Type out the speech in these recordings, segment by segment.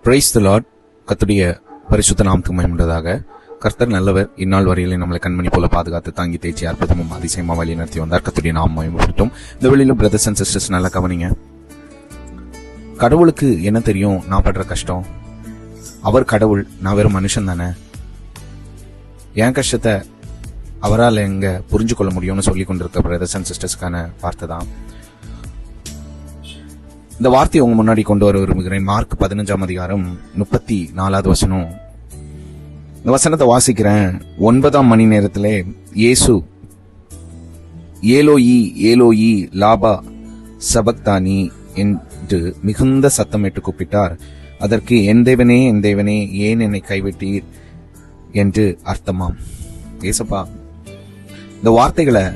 Praise the Lord. கர்த்தருடைய பரிசுத்த நாமத்துக்கு மகிமையுண்டாதாக. கர்த்தர் நல்லவர். இந்நாள் வரையிலே நம்மளை கண்மணி போல பாதுகாத்து தாங்கி தேய்ச்சி அற்புதமும் அதிசயமா வழி நடத்தி வந்தார். கர்த்தருடைய நாமம் மகிமைப்படட்டும். இந்த வெளியிலும் பிரதர்ஸ் அண்ட் சிஸ்டர்ஸ் நல்லா கவனிங்க. கடவுளுக்கு என்ன தெரியும் நான் படுற கஷ்டம்? அவர் கடவுள், நான் வெறும் மனுஷன் தானே. என் கஷ்டத்தை அவரால் எங்க புரிஞ்சு கொள்ள முடியும்னு சொல்லி கொண்டிருக்க பிரதர்ஸ் அண்ட் சிஸ்டர்ஸ்க்கான வார்த்தை தான் இந்த வார்த்தையை உங்க முன்னாடி கொண்டு வர விரும்புகிறேன். மார்க் 15 அதிகாரம் 34 வசனம். இந்த வசனத்தை வாசிக்கிறேன். 9 மணி நேரத்திலே இயேசு ஏலோயி ஏலோயி லாபா சபக்தானி என்று மிகுந்த சத்தமிட்டு கூப்பிட்டார். அதற்கு என் தேவனே என் தேவனே ஏன் என்னை கைவிட்டீர் என்று அர்த்தமாம். ஏசப்பா, இந்த வார்த்தைகளை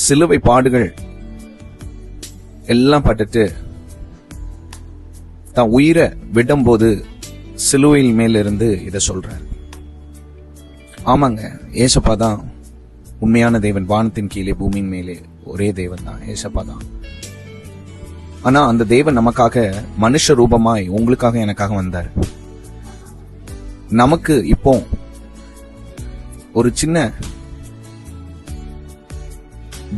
சிலுவை பாடுகள் எல்லாம் பட்டுட்டு தான் உயிரை விடும்போது சிலுவையில் மேலிருந்து இதை சொல்றார். ஆமாங்க, ஏசப்பா தான் உண்மையான தேவன். வானத்தின் கீழே பூமியின் மேலே ஒரே தேவன் தான், ஏசப்பா தான். ஆனா அந்த தேவன் நமக்காக மனுஷ ரூபமாய் உங்களுக்காக எனக்காக வந்தார். நமக்கு இப்போ ஒரு சின்ன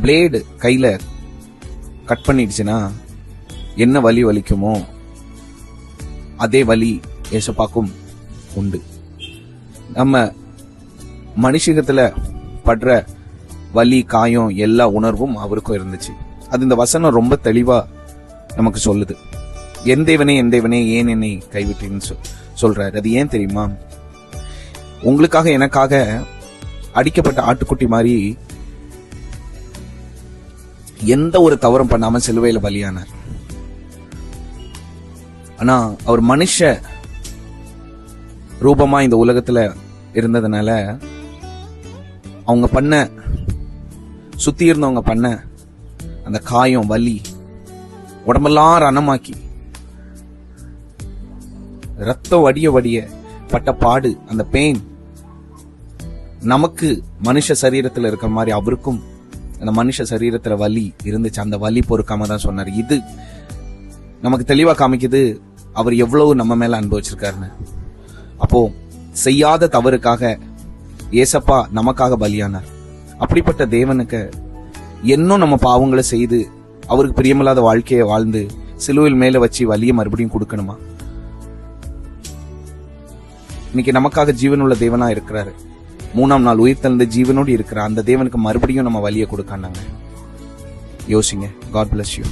பிளேடு கையில கட் பண்ணிடுச்சுன்னா என்ன வலி வலிக்குமோ அதே வலி ஏசப்பாக்கும் உண்டு. நம்ம மனுஷத்துல படுற வலி, காயம், எல்லா உணர்வும் அவருக்கும் இருந்துச்சு. அது இந்த வசனம் ரொம்ப தெளிவா நமக்கு சொல்லுது. என் தேவனே என் தேவனே ஏன் என்னை கைவிட்டேன்னு சொல்றாரு. அது ஏன் தெரியுமா? உங்களுக்காக எனக்காக அடிக்கப்பட்ட ஆட்டுக்குட்டி மாதிரி எந்த ஒரு தவறும் பண்ணாம சிலுவையில பலியானார். ஆனா அவர் மனுஷ ரூபமா இந்த உலகத்துல இருந்ததுனால அவங்க பண்ண சுத்தி இருந்தவங்க பண்ண அந்த காயம், வலி, உடம்பெல்லாம் ரணமாக்கி ரத்தம் வடிய வடிய பட்ட பாடு, அந்த பெயின் நமக்கு மனுஷ சரீரத்துல இருக்கிற மாதிரி அவருக்கும் அந்த மனுஷ சரீரத்துல வலி இருந்துச்சு. அந்த வலி பொறுக்காம தான் சொன்னார். இது நமக்கு தெளிவா காமிக்குது அவர் எவ்வளவு நம்ம மேல அனுபவிச்சிருக்காருன்னு. அப்போ செய்யாத தவறுக்காக ஏசப்பா நமக்காக பலியானார். அப்படிப்பட்ட தேவனுக்கு இன்னும் நம்ம பாவங்களை செய்து அவருக்கு பிரியமில்லாத வாழ்க்கையை வாழ்ந்து சிலுவையில் மேல வச்சு வலியை மறுபடியும் கொடுக்கணுமா? இன்னைக்கு நமக்காக ஜீவனுள்ள தேவனா இருக்கிறாரு. 3ஆம் நாள் உயிர் தெழுந்த ஜீவனோடு இருக்கிற அந்த தேவனுக்கு மறுபடியும் நம்ம வலியை கொடுக்காண்டாங்க. யோசிங்க. God bless you.